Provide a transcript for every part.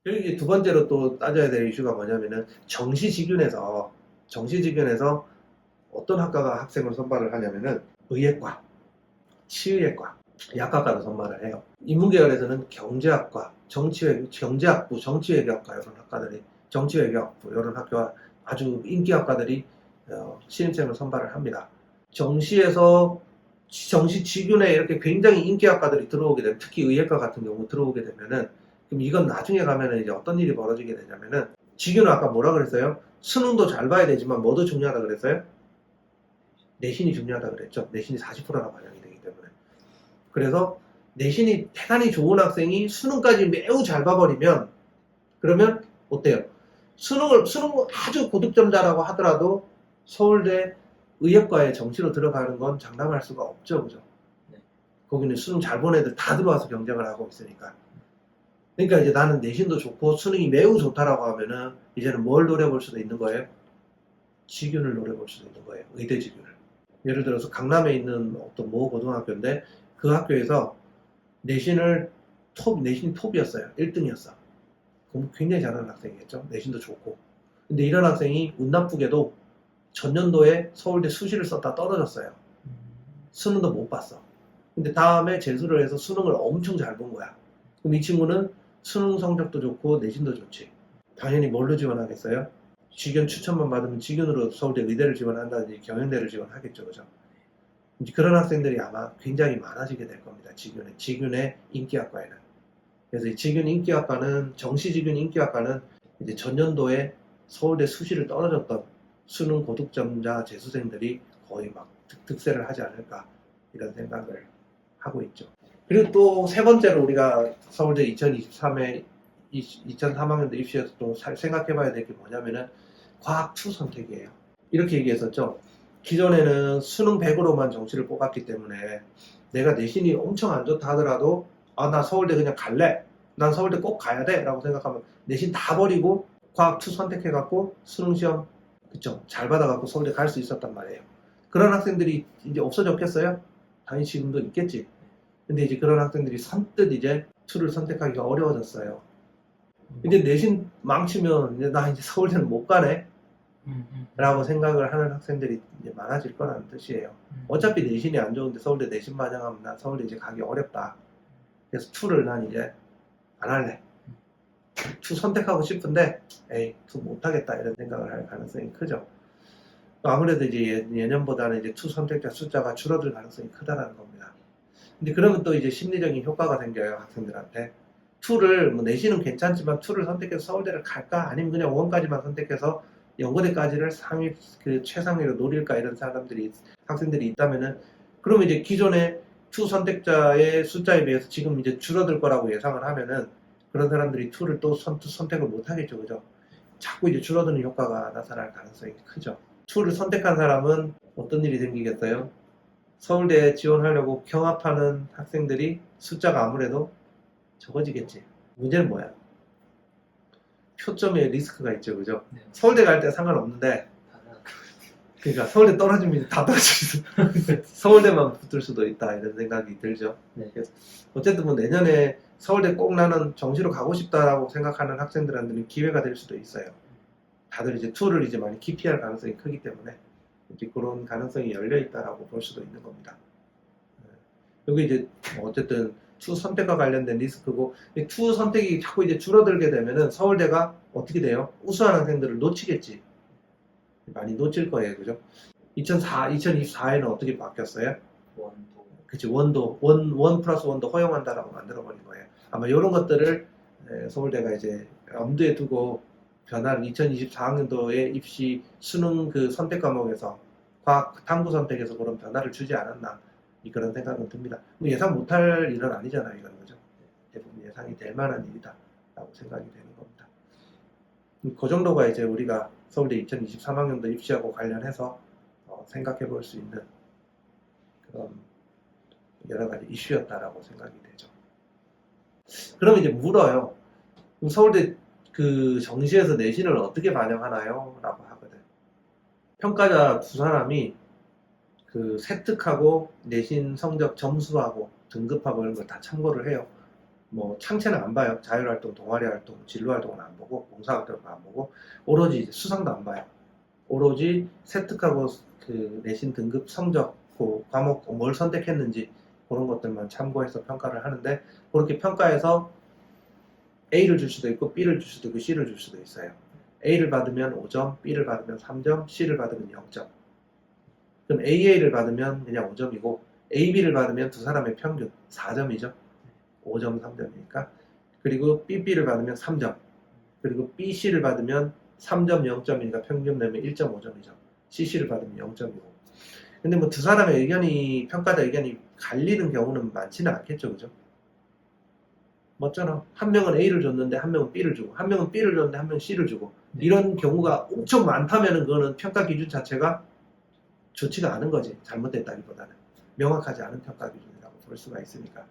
여기 두 번째로 또 따져야 될 이슈가 뭐냐면은 정시직윤에서 어떤 학과가 학생을 선발을 하냐면은 의예과, 치의학과, 약학과도 선발을 해요. 인문계열에서는 경제학과, 경제학부, 정치외교학과 이런 학과들이 정치외교학부 이런 학교와 아주 인기학과들이 신입생을 선발을 합니다. 정시 직윤에 이렇게 굉장히 인기학과들이 들어오게 되면 특히 의예과 같은 경우 들어오게 되면은 그럼 이건 나중에 가면은 이제 어떤 일이 벌어지게 되냐면은 직윤은 아까 뭐라 그랬어요? 수능도 잘 봐야 되지만 뭐도 중요하다 그랬어요? 내신이 중요하다 그랬죠. 내신이 40%나 반영이 되기 때문에. 그래서 내신이 대단히 좋은 학생이 수능까지 매우 잘 봐버리면 그러면 어때요? 수능 아주 고득점자라고 하더라도 서울대 의예과에 정시로 들어가는 건 장담할 수가 없죠. 그죠? 네. 거기는 수능 잘 본 애들 다 들어와서 경쟁을 하고 있으니까. 그러니까 이제 나는 내신도 좋고 수능이 매우 좋다라고 하면은 이제는 뭘 노려볼 수도 있는 거예요? 직윤을 노려볼 수도 있는 거예요. 의대 직윤을. 예를 들어서 강남에 있는 어떤 모 고등학교인데 그 학교에서 내신이 톱이었어요. 1등이었어. 공부 굉장히 잘하는 학생이겠죠. 내신도 좋고. 근데 이런 학생이 운 나쁘게도 전년도에 서울대 수시를 썼다 떨어졌어요. 수능도 못 봤어. 근데 다음에 재수를 해서 수능을 엄청 잘 본 거야. 그럼 이 친구는 수능 성적도 좋고 내신도 좋지. 당연히 뭘로 지원하겠어요? 직윤 추천만 받으면 직윤으로 서울대 의대를 지원한다든지 경영대를 지원하겠죠. 그죠? 이제 그런 학생들이 아마 굉장히 많아지게 될 겁니다. 직윤의 인기학과에는. 그래서 이 직윤 인기학과는, 정시직윤 인기학과는 이제 전년도에 서울대 수시를 떨어졌던 수능 고득점자 재수생들이 거의 막 득세를 하지 않을까 이런 생각을 하고 있죠. 그리고 또 세 번째로 우리가 서울대 2003학년도 입시에서 또 생각해 봐야 될 게 뭐냐면은 과학2 선택이에요. 이렇게 얘기했었죠. 기존에는 수능 100으로만 정시를 뽑았기 때문에 내가 내신이 엄청 안 좋다 하더라도 나 서울대 그냥 갈래. 난 서울대 꼭 가야 돼. 라고 생각하면 내신 다 버리고 과학2 선택해갖고 수능시험 그쵸 잘 받아갖고 서울대 갈 수 있었단 말이에요. 그런 학생들이 이제 없어졌겠어요? 당연히 지금도 있겠지. 근데 이제 그런 학생들이 선뜻 이제 2를 선택하기가 어려워졌어요. 이제 내신 망치면 이제 나 이제 서울대는 못 가네. 라고 생각을 하는 학생들이 이제 많아질 거라는 뜻이에요. 어차피 내신이 안 좋은데 서울대 내신 반영하면 난 서울대 이제 가기 어렵다. 그래서 2를 난 이제 안 할래. 2 선택하고 싶은데 2 못하겠다 이런 생각을 할 가능성이 크죠. 아무래도 이제 예년보다는 이제 2 선택자 숫자가 줄어들 가능성이 크다라는 겁니다. 근데 그러면 또 이제 심리적인 효과가 생겨요 학생들한테. 2를 뭐 내신은 괜찮지만 2를 선택해서 서울대를 갈까 아니면 그냥 1까지만 선택해서 연고대까지를 최상위로 노릴까 이런 학생들이 있다면은 그러면 이제 기존의 2 선택자의 숫자에 비해서 지금 이제 줄어들 거라고 예상을 하면은 그런 사람들이 2를 또 선택을 못 하겠죠. 그죠? 자꾸 이제 줄어드는 효과가 나타날 가능성이 크죠. 2를 선택한 사람은 어떤 일이 생기겠어요? 서울대에 지원하려고 경합하는 학생들이 숫자가 아무래도 적어지겠지. 문제는 뭐야? 표점에 리스크가 있죠. 그죠? 네. 서울대 갈 때 상관없는데 그러니까 서울대 떨어지면 다 떨어지죠. 서울대만 붙을 수도 있다 이런 생각이 들죠. 네. 그래서 어쨌든 뭐 내년에 서울대 꼭 나는 정시로 가고 싶다라고 생각하는 학생들한테는 기회가 될 수도 있어요. 다들 이제 2를 이제 많이 기피할 가능성이 크기 때문에 이제 그런 가능성이 열려 있다라고 볼 수도 있는 겁니다. 여기 이제 어쨌든 2 선택과 관련된 리스크고 2 선택이 자꾸 이제 줄어들게 되면은 서울대가 어떻게 돼요? 우수한 학생들을 놓치겠지. 많이 놓칠 거예요. 그죠? 2024에는 어떻게 바뀌었어요? 그치, 원 플러스 원도 허용한다라고 만들어버린 거예요. 아마 이런 것들을 서울대가 이제 엄두에 두고 변화를 2024학년도에 입시 수능 그 선택 과목에서 과학 탐구 선택에서 그런 변화를 주지 않았나 그런 생각은 듭니다. 뭐 예상 못할 일은 아니잖아요. 이거는 그죠? 대부분 예상이 될 만한 일이다라고 생각이 되는 겁니다. 그 정도가 이제 우리가 서울대 2023학년도 입시하고 관련해서 생각해 볼 수 있는 그런 여러 가지 이슈였다라고 생각이 되죠. 그럼 이제 물어요. 서울대 그 정시에서 내신을 어떻게 반영하나요? 라고 하거든. 평가자 2사람이 그 세특하고 내신 성적 점수하고 등급하고 이런 걸 다 참고를 해요. 뭐 창체는 안 봐요. 자율활동, 동아리활동, 진로활동은 안 보고 봉사활동은 안 보고 오로지 이제 수상도 안 봐요. 오로지 세특하고 그 내신 등급 성적, 그 과목 뭘 선택했는지 그런 것들만 참고해서 평가를 하는데 그렇게 평가해서 A를 줄 수도 있고 B를 줄 수도 있고 C를 줄 수도 있어요. A를 받으면 5점, B를 받으면 3점, C를 받으면 0점. 그럼 AA를 받으면 그냥 5점이고 AB를 받으면 두 사람의 평균 4점이죠. 5점 3점이니까. 그리고 BB를 받으면 3점. 그리고 BC를 받으면 3점 0점이니까 평균 내면 1.5점이죠. CC를 받으면 0점이고. 근데 뭐 두 사람의 의견이 평가자 의견이 갈리는 경우는 많지는 않겠죠. 그죠? 맞잖아. 한 명은 A를 줬는데 한 명은 B를 주고 한 명은 B를 줬는데 한 명은 C를 주고 이런 경우가 엄청 많다면은 그거는 평가 기준 자체가 좋지가 않은 거지. 잘못됐다기보다는 명확하지 않은 평가 기준이라고 볼 수가 있으니까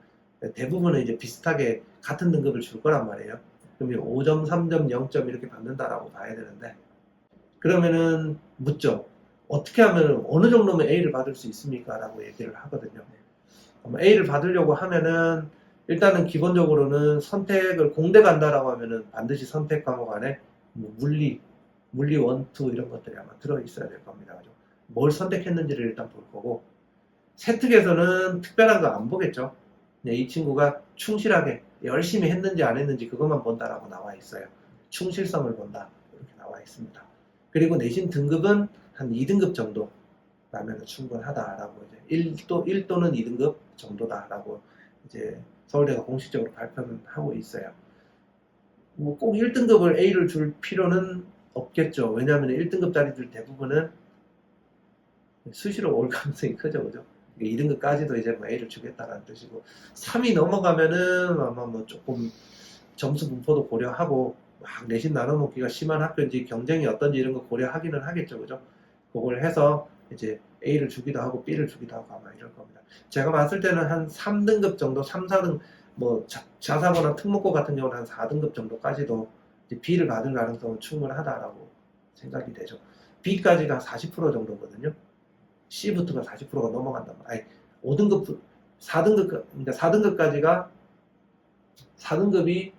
대부분은 이제 비슷하게 같은 등급을 줄 거란 말이에요. 그러면 5점, 3점, 0점 이렇게 받는다라고 봐야 되는데 그러면은 묻죠. 어떻게 하면 어느 정도면 A를 받을 수 있습니까? 라고 얘기를 하거든요. A를 받으려고 하면은 일단은 기본적으로는 선택을 공대 간다라고 하면은 반드시 선택 과목 안에 뭐 물리 원투 이런 것들이 아마 들어있어야 될 겁니다. 그죠? 뭘 선택했는지를 일단 볼 거고 세특에서는 특별한 거 안 보겠죠. 이 친구가 충실하게 열심히 했는지 안 했는지 그것만 본다라고 나와 있어요. 충실성을 본다 이렇게 나와 있습니다. 그리고 내신 등급은 한 2등급 정도라면 충분하다라고 이제 1도는 2등급 정도다라고 이제 서울대가 공식적으로 발표는 하고 있어요. 뭐 꼭 1등급을 A를 줄 필요는 없겠죠. 왜냐하면 1등급짜리들 대부분은 수시로 올 가능성이 크죠, 그죠? 2등급까지도 이제 뭐 A를 주겠다라는 뜻이고 3이 넘어가면은 아마 뭐 조금 점수 분포도 고려하고 막 내신 나눠먹기가 심한 학교인지 경쟁이 어떤지 이런 거 고려하기는 하겠죠, 그죠? 그걸 해서 이제 A를 주기도 하고 B를 주기도 하고 아마 이럴 겁니다. 제가 봤을 때는 한 3등급 정도, 3, 4등 뭐 자사고나 특목고 같은 경우는 한 4등급 정도까지도 이제 B를 받을 가능성은 충분하다라고 생각이 되죠. B까지가 40% 정도거든요. C부터가 40%가 넘어간단 말이에요. 아니, 5등급, 4등급, 그러니까 4등급까지가 4등급이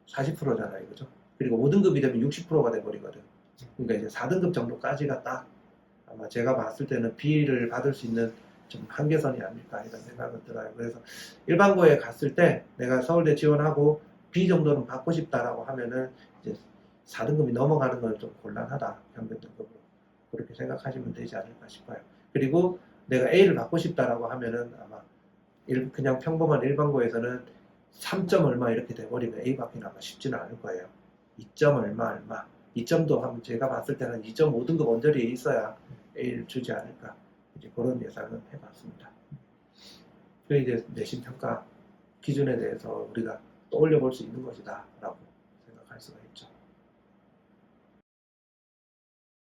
40%잖아요. 그죠? 그리고 5등급이 되면 60%가 돼버리거든. 그러니까 이제 4등급 정도까지가 딱 아마 제가 봤을 때는 B를 받을 수 있는 좀 한계선이 아닐까 이런 생각은 들어요. 그래서 일반고에 갔을 때 내가 서울대 지원하고 B 정도는 받고 싶다라고 하면은 이제 4등급이 넘어가는 건 좀 곤란하다. 평균 등급으로. 그렇게 생각하시면 되지 않을까 싶어요. 그리고 내가 A를 받고 싶다라고 하면은 아마 그냥 평범한 일반고에서는 3점 얼마 이렇게 돼버리면 A 받기는 아마 쉽지는 않을 거예요. 2점 얼마. 2점도 하면 제가 봤을 때는 2.5등급 언저리에 있어야 A를 주지 않을까. 이제 그런 예상은 해봤습니다. 그 이제 내신 평가 기준에 대해서 우리가 떠올려 볼 수 있는 것이다 라고 생각할 수가 있죠.